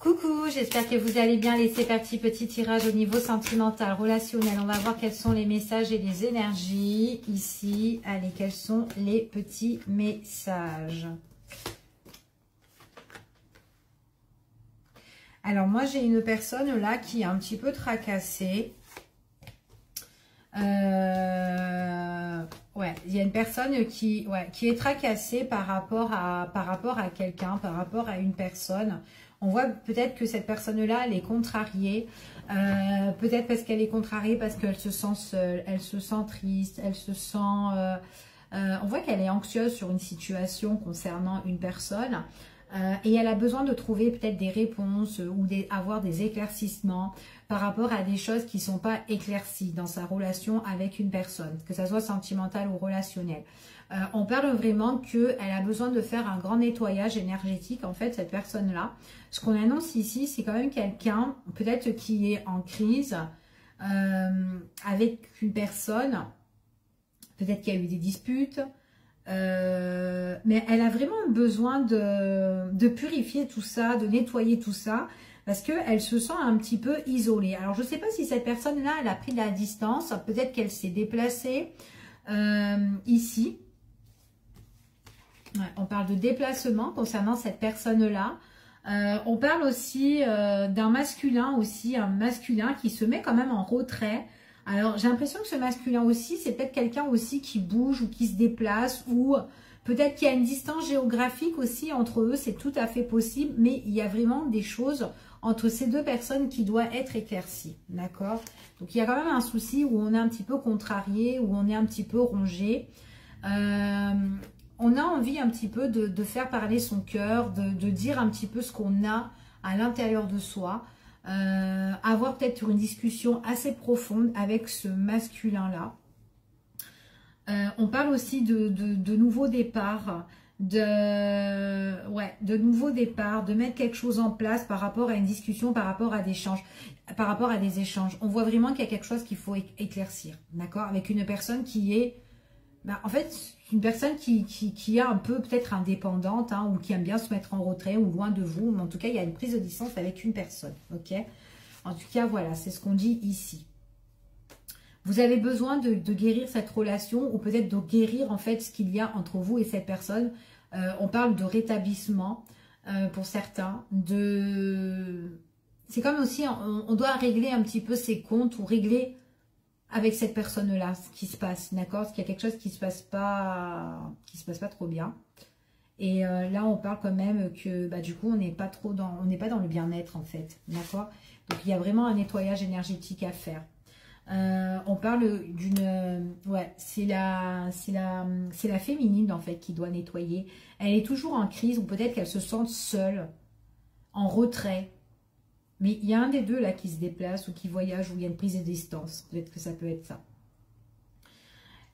Coucou, j'espère que vous allez bien. C'est parti, petit tirage au niveau sentimental, relationnel. On va voir quels sont les messages et les énergies ici. Allez, quels sont les petits messages? Alors moi, j'ai une personne là qui est un petit peu tracassée. Ouais, il y a une personne qui est tracassée par rapport à quelqu'un, par rapport à une personne. On voit peut-être que cette personne-là, elle est contrariée. Peut-être parce qu'elle est contrariée, parce qu'elle se sent seule, elle se sent triste, elle se sent... on voit qu'elle est anxieuse sur une situation concernant une personne. Et elle a besoin de trouver peut-être des réponses ou avoir des éclaircissements par rapport à des choses qui ne sont pas éclaircies dans sa relation avec une personne, que ça soit sentimental ou relationnel. On parle vraiment qu'elle a besoin de faire un grand nettoyage énergétique, en fait, cette personne-là. Ce qu'on annonce ici, c'est quand même quelqu'un, peut-être qui est en crise avec une personne, peut-être qu'il y a eu des disputes, mais elle a vraiment besoin de purifier tout ça, de nettoyer tout ça, parce qu'elle se sent un petit peu isolée. Alors, je ne sais pas si cette personne-là, elle a pris de la distance, peut-être qu'elle s'est déplacée ici. Ouais, on parle de déplacement concernant cette personne-là. On parle aussi d'un masculin un masculin qui se met quand même en retrait. Alors, j'ai l'impression que ce masculin aussi, c'est peut-être quelqu'un aussi qui bouge ou qui se déplace ou peut-être qu'il y a une distance géographique aussi entre eux, c'est tout à fait possible, mais il y a vraiment des choses entre ces deux personnes qui doivent être éclaircies, d'accord? Donc, il y a quand même un souci où on est un petit peu contrarié, où on est un petit peu rongé. On a envie un petit peu de faire parler son cœur, de dire un petit peu ce qu'on a à l'intérieur de soi. Avoir peut-être une discussion assez profonde avec ce masculin-là. On parle aussi de nouveaux départs, de nouveaux départs, de mettre quelque chose en place par rapport à une discussion, par rapport à des échanges. On voit vraiment qu'il y a quelque chose qu'il faut éclaircir, d'accord? Avec une personne qui est, en fait, une personne qui est un peu peut-être indépendante, hein, ou qui aime bien se mettre en retrait ou loin de vous, mais en tout cas, il y a une prise de distance avec une personne, ok? En tout cas, voilà, c'est ce qu'on dit ici. Vous avez besoin de guérir cette relation ou peut-être de guérir en fait ce qu'il y a entre vous et cette personne. On parle de rétablissement pour certains. C'est comme aussi, on doit régler un petit peu ses comptes ou régler avec cette personne-là ce qui se passe, d'accord? Parce qu'il y a quelque chose qui se passe pas trop bien. Et là, on parle quand même que du coup, on n'est pas dans le bien-être en fait, d'accord? Donc, il y a vraiment un nettoyage énergétique à faire. On parle d'une... c'est la féminine en fait qui doit nettoyer. Elle est toujours en crise ou peut-être qu'elle se sente seule, en retrait. Mais il y a un des deux là qui se déplace ou qui voyage ou il y a une prise de distance. Peut-être que ça peut être ça.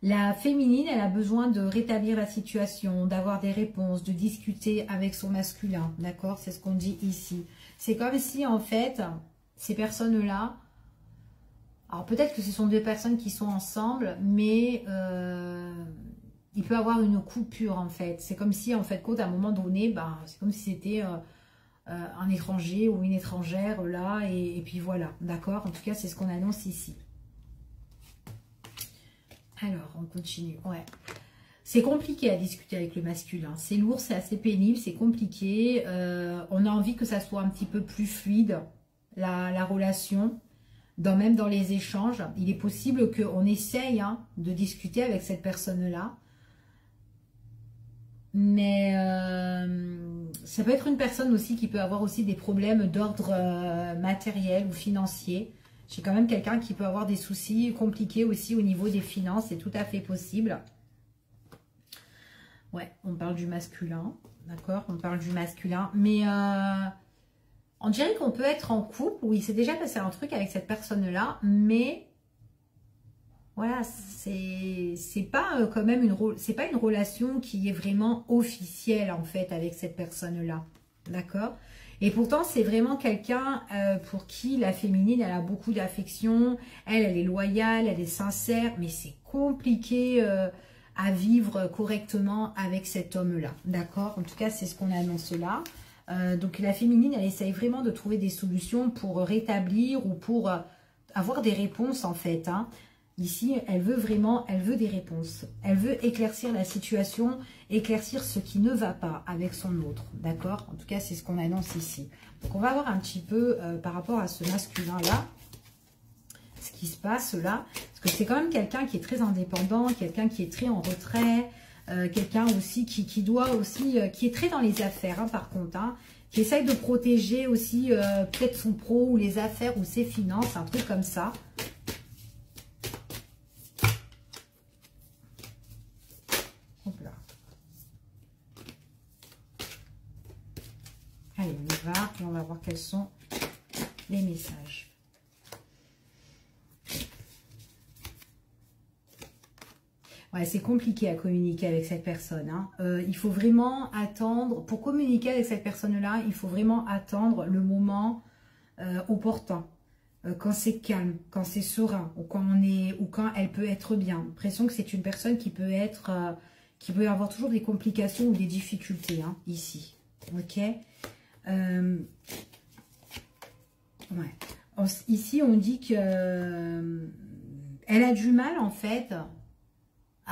La féminine, elle a besoin de rétablir la situation, d'avoir des réponses, de discuter avec son masculin. D'accord? C'est ce qu'on dit ici. C'est comme si en fait, ces personnes-là... Alors peut-être que ce sont deux personnes qui sont ensemble, mais il peut y avoir une coupure en fait. C'est comme si en fait, à un moment donné, c'est comme si c'était un étranger ou une étrangère là, et puis voilà, d'accord? En tout cas, c'est ce qu'on annonce ici. Alors, on continue, ouais. C'est compliqué à discuter avec le masculin. C'est lourd, c'est assez pénible, c'est compliqué. On a envie que ça soit un petit peu plus fluide, la relation. Même dans les échanges, il est possible qu'on essaye de discuter avec cette personne-là. Mais ça peut être une personne aussi qui peut avoir aussi des problèmes d'ordre matériel ou financier. J'ai quand même quelqu'un qui peut avoir des soucis compliqués aussi au niveau des finances. C'est tout à fait possible. Ouais, on parle du masculin. D'accord, on parle du masculin. Mais... on dirait qu'on peut être en couple où il s'est déjà passé un truc avec cette personne-là, mais voilà, c'est pas quand même c'est pas une relation qui est vraiment officielle en fait avec cette personne-là, d'accord? Et pourtant c'est vraiment quelqu'un pour qui la féminine elle a beaucoup d'affection, elle est loyale, elle est sincère, mais c'est compliqué à vivre correctement avec cet homme-là, d'accord? En tout cas c'est ce qu'on annonce là. Donc la féminine, elle essaye vraiment de trouver des solutions pour rétablir ou pour avoir des réponses en fait. Hein. Ici, elle veut des réponses. Elle veut éclaircir la situation, éclaircir ce qui ne va pas avec son autre. D'accord? En tout cas, c'est ce qu'on annonce ici. Donc on va voir un petit peu par rapport à ce masculin-là, ce qui se passe là. Parce que c'est quand même quelqu'un qui est très indépendant, quelqu'un qui est très en retrait, quelqu'un aussi qui doit aussi, qui est très dans les affaires hein, par contre, hein, qui essaye de protéger aussi peut-être son pro ou les affaires ou ses finances, un truc comme ça. Hop là. Allez, on y va et on va voir quels sont les messages. Ouais, c'est compliqué à communiquer avec cette personne. Hein. Il faut vraiment attendre, pour communiquer avec cette personne-là, il faut vraiment attendre le moment opportun. Quand c'est calme, quand c'est serein, ou quand elle peut être bien. J'ai l'impression que c'est une personne qui peut être, qui peut avoir toujours des complications ou des difficultés, hein, ici. Ok. Ouais. Ici, on dit que elle a du mal, en fait,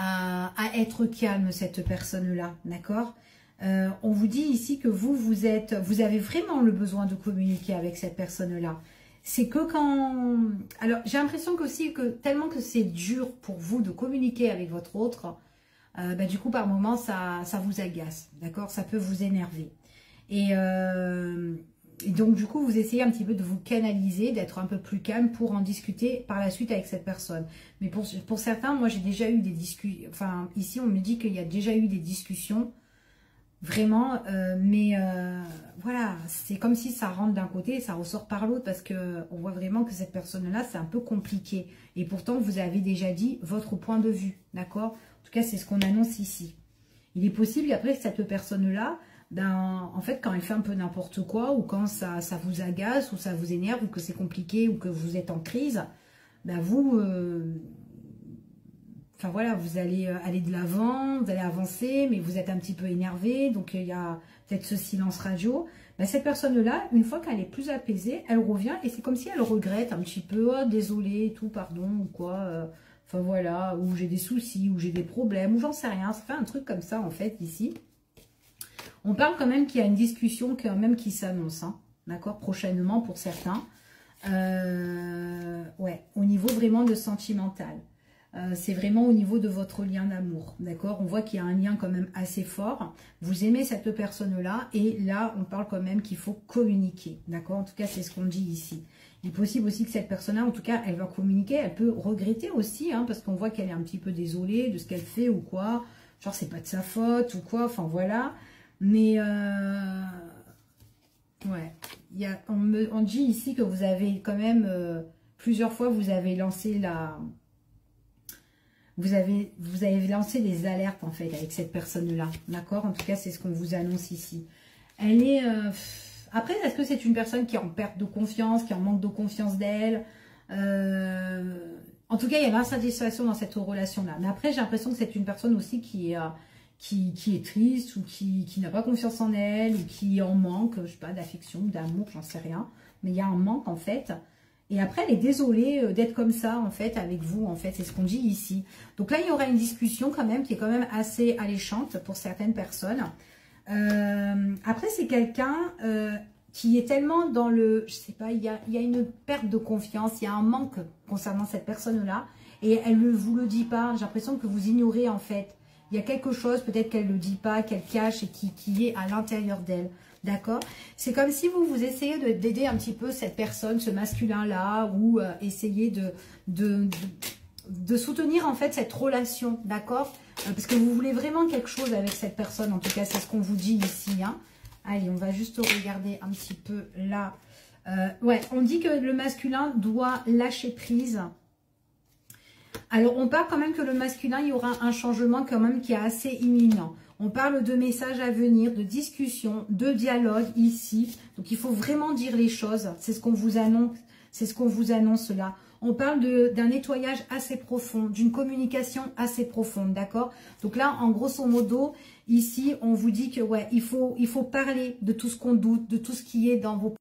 à être calme, cette personne-là, d'accord? On vous dit ici que vous avez vraiment le besoin de communiquer avec cette personne-là. C'est que quand... Alors, j'ai l'impression qu'aussi, tellement que c'est dur pour vous de communiquer avec votre autre, bah, du coup, par moments, ça vous agace, d'accord? Ça peut vous énerver. Et donc, du coup, vous essayez un petit peu de vous canaliser, d'être un peu plus calme pour en discuter par la suite avec cette personne. Mais pour certains, moi, j'ai déjà eu des discussions... Enfin, ici, on me dit qu'il y a déjà eu des discussions, vraiment. Voilà, c'est comme si ça rentre d'un côté et ça ressort par l'autre parce qu'on voit vraiment que cette personne-là, c'est un peu compliqué. Et pourtant, vous avez déjà dit votre point de vue, d'accord? En tout cas, c'est ce qu'on annonce ici. Il est possible, après, que cette personne-là... Ben, en fait, quand elle fait un peu n'importe quoi, ou quand ça vous agace, ou ça vous énerve, ou que c'est compliqué, ou que vous êtes en crise, ben vous, enfin voilà, vous allez aller de l'avant, vous allez avancer, mais vous êtes un petit peu énervé, donc il y a peut-être ce silence radio. Ben, cette personne-là, une fois qu'elle est plus apaisée, elle revient, et c'est comme si elle regrette un petit peu, oh, désolé, tout, pardon, ou quoi, enfin voilà, ou j'ai des soucis, ou j'ai des problèmes, ou j'en sais rien, ça fait un truc comme ça, en fait, ici. On parle quand même qu'il y a une discussion quand même qui s'annonce, hein, d'accord, prochainement pour certains. Ouais, au niveau vraiment de sentimental. C'est vraiment au niveau de votre lien d'amour, d'accord? On voit qu'il y a un lien quand même assez fort. Vous aimez cette personne-là et là, on parle quand même qu'il faut communiquer, d'accord? En tout cas, c'est ce qu'on dit ici. Il est possible aussi que cette personne-là, en tout cas, elle va communiquer. Elle peut regretter aussi, hein, parce qu'on voit qu'elle est un petit peu désolée de ce qu'elle fait ou quoi. Genre, c'est pas de sa faute ou quoi, enfin voilà. Mais, ouais, on dit ici que vous avez quand même, plusieurs fois, vous avez lancé vous avez lancé des alertes, en fait, avec cette personne-là, d'accord? En tout cas, c'est ce qu'on vous annonce ici. Elle est, après, est-ce que c'est une personne qui est en perte de confiance, qui est en manque de confiance d'elle? En tout cas, il y a l'insatisfaction dans cette relation-là. Mais après, j'ai l'impression que c'est une personne aussi qui est triste ou qui n'a pas confiance en elle ou qui en manque, je sais pas, d'affection, d'amour, j'en sais rien. Mais il y a un manque en fait. Et après, elle est désolée d'être comme ça en fait avec vous, en fait, c'est ce qu'on dit ici. Donc là, il y aura une discussion quand même qui est quand même assez alléchante pour certaines personnes. Après, c'est quelqu'un qui est tellement dans le, je sais pas, il y a une perte de confiance, il y a un manque concernant cette personne-là. Et elle ne vous le dit pas, j'ai l'impression que vous ignorez en fait. Il y a quelque chose, peut-être qu'elle ne le dit pas, qu'elle cache et qui est à l'intérieur d'elle. D'accord? C'est comme si vous essayez d'aider un petit peu cette personne, ce masculin-là, ou essayer de soutenir en fait cette relation. D'accord? Parce que vous voulez vraiment quelque chose avec cette personne. En tout cas, c'est ce qu'on vous dit ici. Hein. Allez, on va juste regarder un petit peu là. Ouais, on dit que le masculin doit lâcher prise. Alors, on parle quand même que le masculin, il y aura un changement quand même qui est assez imminent. On parle de messages à venir, de discussions, de dialogue ici. Donc, il faut vraiment dire les choses. C'est ce qu'on vous annonce. C'est ce qu'on vous annonce là. On parle d'un nettoyage assez profond, d'une communication assez profonde, d'accord? Donc là, en grosso modo, ici, on vous dit que ouais, il faut parler de tout ce qu'on doute, de tout ce qui est dans vos